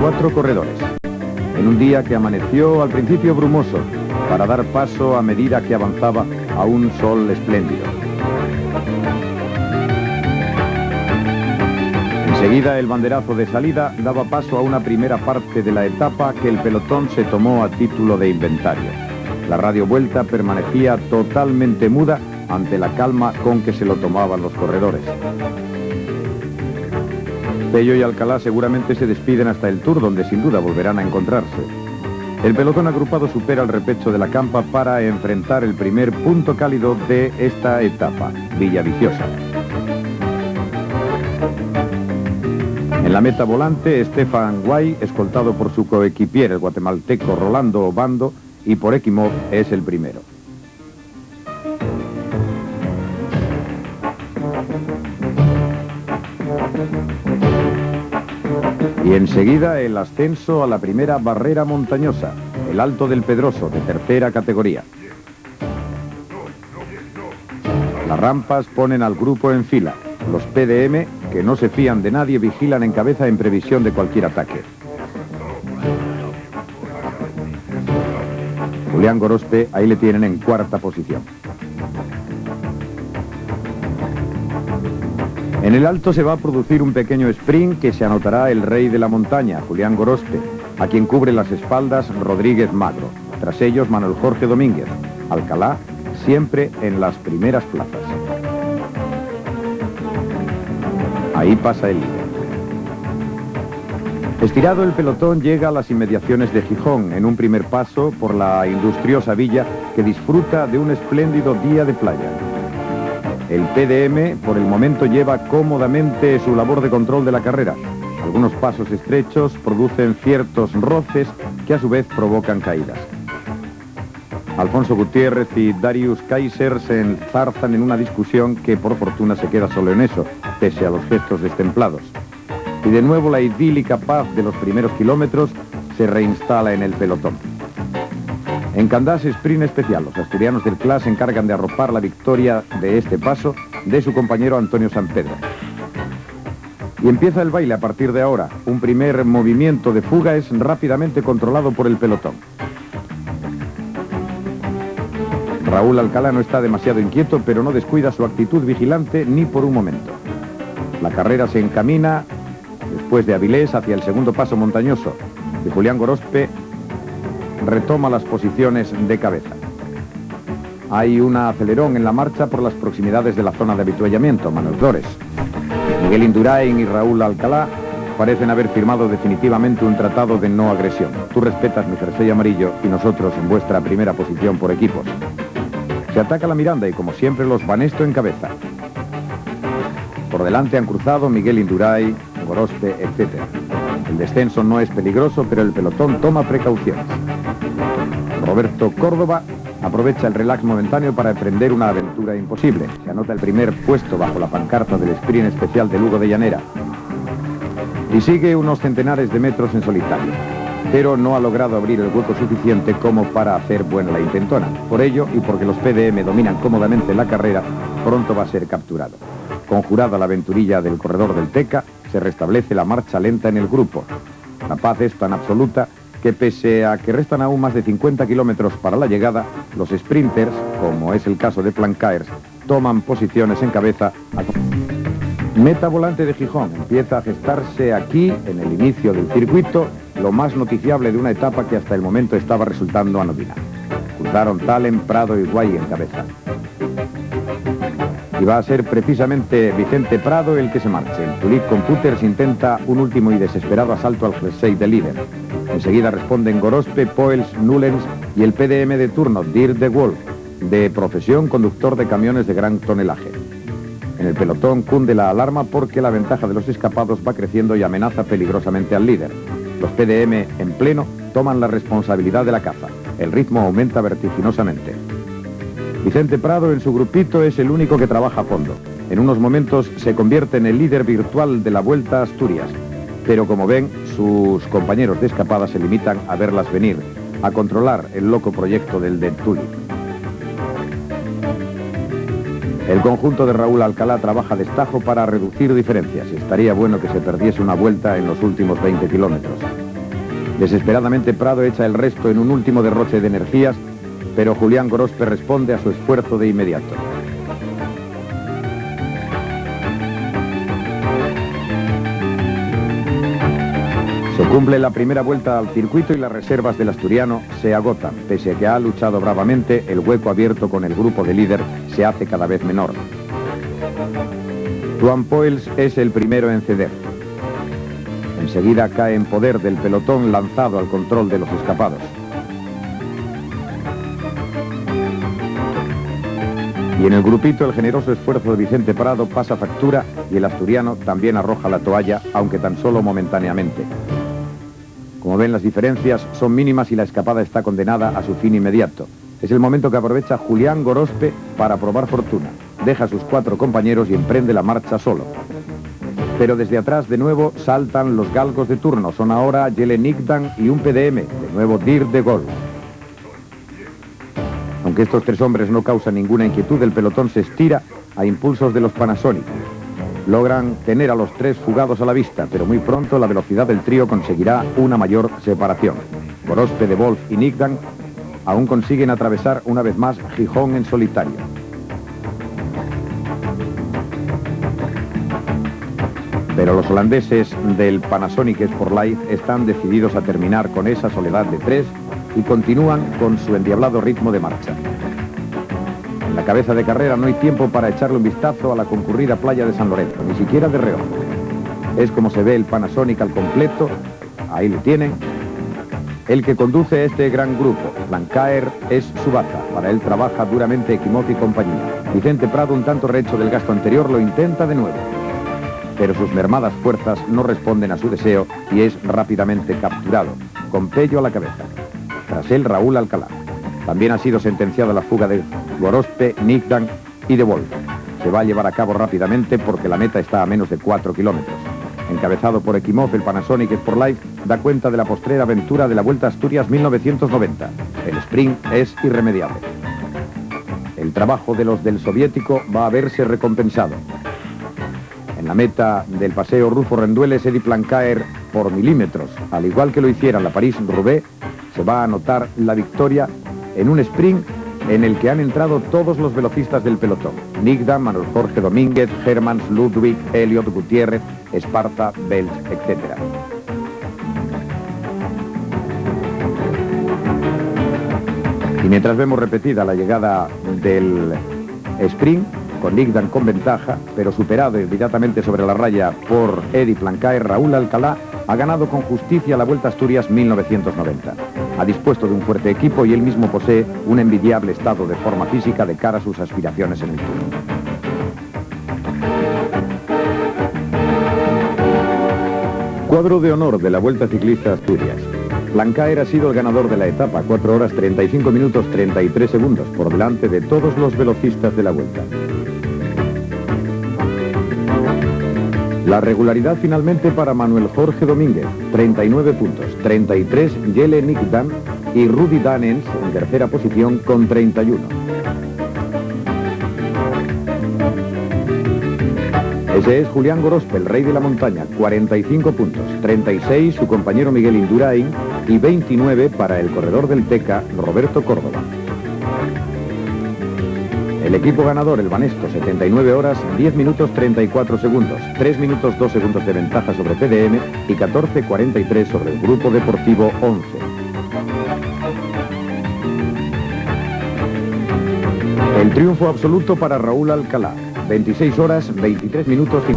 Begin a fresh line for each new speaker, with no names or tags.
4 corredores. En un día que amaneció al principio brumoso, para dar paso a medida que avanzaba a un sol espléndido. Enseguida el banderazo de salida daba paso a una primera parte de la etapa que el pelotón se tomó a título de inventario. La radio vuelta permanecía totalmente muda ante la calma con que se lo tomaban los corredores. Pello y Alcalá seguramente se despiden hasta el Tour, donde sin duda volverán a encontrarse. El pelotón agrupado supera el repecho de la campa para enfrentar el primer punto cálido de esta etapa, Villaviciosa. En la meta volante, Stefan Guay, escoltado por su coequipier, el guatemalteco Rolando Obando, y por Ekimov es el primero. Y enseguida el ascenso a la primera barrera montañosa, el Alto del Pedroso, de tercera categoría. Las rampas ponen al grupo en fila. Los PDM, que no se fían de nadie, vigilan en cabeza en previsión de cualquier ataque. Julián Gorospe, ahí le tienen en cuarta posición. En el alto se va a producir un pequeño sprint que se anotará el rey de la montaña, Julián Gorospe, a quien cubre las espaldas Rodríguez Magro. Tras ellos Manuel Jorge Domínguez. Alcalá siempre en las primeras plazas. Ahí pasa el líder. Estirado el pelotón llega a las inmediaciones de Gijón, en un primer paso por la industriosa villa que disfruta de un espléndido día de playa. El PDM por el momento lleva cómodamente su labor de control de la carrera. Algunos pasos estrechos producen ciertos roces que a su vez provocan caídas. Alfonso Gutiérrez y Darius Kaiser se enzarzan en una discusión que por fortuna se queda solo en eso, pese a los gestos destemplados. Y de nuevo la idílica paz de los primeros kilómetros se reinstala en el pelotón. En Candás, sprint especial, los asturianos del CLAS se encargan de arropar la victoria de este paso de su compañero Antonio Sampedro. Y empieza el baile a partir de ahora. Un primer movimiento de fuga es rápidamente controlado por el pelotón. Raúl Alcalá no está demasiado inquieto, pero no descuida su actitud vigilante ni por un momento. La carrera se encamina, después de Avilés, hacia el segundo paso montañoso, y Julián Gorospe retoma las posiciones de cabeza. Hay un acelerón en la marcha por las proximidades de la zona de avituallamiento, Manuel Flores. Miguel Indurain y Raúl Alcalá parecen haber firmado definitivamente un tratado de no agresión. Tú respetas mi jersey amarillo y nosotros en vuestra primera posición por equipos. Se ataca la Miranda y como siempre los Banesto en cabeza. Por delante han cruzado Miguel Indurain, Gorospe, etc. El descenso no es peligroso, pero el pelotón toma precauciones. Roberto Córdoba aprovecha el relax momentáneo para emprender una aventura imposible. Se anota el primer puesto bajo la pancarta del sprint especial de Lugo de Llanera. Y sigue unos centenares de metros en solitario, pero no ha logrado abrir el hueco suficiente como para hacer buena la intentona. Por ello, y porque los PDM dominan cómodamente la carrera, pronto va a ser capturado. Conjurada la aventurilla del corredor del Teca, se restablece la marcha lenta en el grupo. La paz es tan absoluta que pese a que restan aún más de 50 kilómetros para la llegada, los sprinters, como es el caso de Plancaers, toman posiciones en cabeza. Meta volante de Gijón. Empieza a gestarse aquí, en el inicio del circuito, lo más noticiable de una etapa que hasta el momento estaba resultando anodina. Cruzaron Talen, Prado y Guay en cabeza. Y va a ser precisamente Vicente Prado el que se marche. El Tulit Computers intenta un último y desesperado asalto al jersey de líder. Enseguida responden Gorospe, Poels, Nullens y el PDM de turno, Dirk de Wolf, de profesión conductor de camiones de gran tonelaje. En el pelotón cunde la alarma porque la ventaja de los escapados va creciendo y amenaza peligrosamente al líder. Los PDM en pleno toman la responsabilidad de la caza. El ritmo aumenta vertiginosamente. Vicente Prado en su grupito es el único que trabaja a fondo. En unos momentos se convierte en el líder virtual de la Vuelta a Asturias. Pero como ven, sus compañeros de escapada se limitan a verlas venir, a controlar el loco proyecto del Dentuli. El conjunto de Raúl Alcalá trabaja a destajo para reducir diferencias. Estaría bueno que se perdiese una vuelta en los últimos 20 kilómetros. Desesperadamente Prado echa el resto en un último derroche de energías, pero Julián Gorospe responde a su esfuerzo de inmediato. Se cumple la primera vuelta al circuito y las reservas del asturiano se agotan. Pese a que ha luchado bravamente, el hueco abierto con el grupo de líder se hace cada vez menor. Joan Poels es el primero en ceder. Enseguida cae en poder del pelotón lanzado al control de los escapados. Y en el grupito el generoso esfuerzo de Vicente Prado pasa factura y el asturiano también arroja la toalla, aunque tan solo momentáneamente. Como ven, las diferencias son mínimas y la escapada está condenada a su fin inmediato. Es el momento que aprovecha Julián Gorospe para probar fortuna. Deja a sus 4 compañeros y emprende la marcha solo. Pero desde atrás de nuevo saltan los galgos de turno. Son ahora Jelle Nikdan y un PDM, de nuevo Dir de Gol. Aunque estos 3 hombres no causan ninguna inquietud, el pelotón se estira a impulsos de los Panasonic. Logran tener a los 3 fugados a la vista, pero muy pronto la velocidad del trío conseguirá una mayor separación. Gorospe, De Wolf y Nikdan aún consiguen atravesar una vez más Gijón en solitario. Pero los holandeses del Panasonic Sport Life están decididos a terminar con esa soledad de 3 y continúan con su endiablado ritmo de marcha. En la cabeza de carrera no hay tiempo para echarle un vistazo a la concurrida playa de San Lorenzo, ni siquiera de reojo. Es como se ve el Panasonic al completo, ahí lo tienen. El que conduce este gran grupo, Blancaer, es su baza. Para él trabaja duramente Equimoz y compañía. Vicente Prado, un tanto rehecho del gasto anterior, lo intenta de nuevo. Pero sus mermadas fuerzas no responden a su deseo y es rápidamente capturado, con Pello a la cabeza. Tras él, Raúl Alcalá. También ha sido sentenciada la fuga de Gorospe, Nikdan y De Wolf. Se va a llevar a cabo rápidamente porque la meta está a menos de 4 kilómetros. Encabezado por Equimoz, el Panasonic Sport Life da cuenta de la postrera aventura de la Vuelta a Asturias 1990. El sprint es irremediable. El trabajo de los del soviético va a verse recompensado. En la meta del paseo Rufo-Rendueles, Eddy Plancaer por milímetros, al igual que lo hiciera en la París-Roubaix, se va a anotar la victoria en un sprint en el que han entrado todos los velocistas del pelotón. Nikdan, Manuel Jorge Domínguez, Hermans, Ludwig, Elliot, Gutiérrez, Esparta, Belch, etc. Y mientras vemos repetida la llegada del sprint, con Nikdan con ventaja, pero superado inmediatamente sobre la raya por Eddy Plancaer, Raúl Alcalá ha ganado con justicia la Vuelta a Asturias 1990. Ha dispuesto de un fuerte equipo y él mismo posee un envidiable estado de forma física de cara a sus aspiraciones en el Tour. Cuadro de honor de la Vuelta Ciclista a Asturias. Plancaer ha sido el ganador de la etapa, 4 horas 35 minutos 33 segundos, por delante de todos los velocistas de la Vuelta. La regularidad finalmente para Manuel Jorge Domínguez, 39 puntos, 33 Jelle Nikdan y Rudi Dahnens en tercera posición con 31. Ese es Julián Gorospe, el rey de la montaña, 45 puntos, 36 su compañero Miguel Indurain y 29 para el corredor del Teca, Roberto Córdoba. El equipo ganador, el Banesto, 79 horas, 10 minutos 34 segundos, 3 minutos 2 segundos de ventaja sobre PDM y 14:43 sobre el Grupo Deportivo 11. El triunfo absoluto para Raúl Alcalá, 26 horas, 23 minutos y...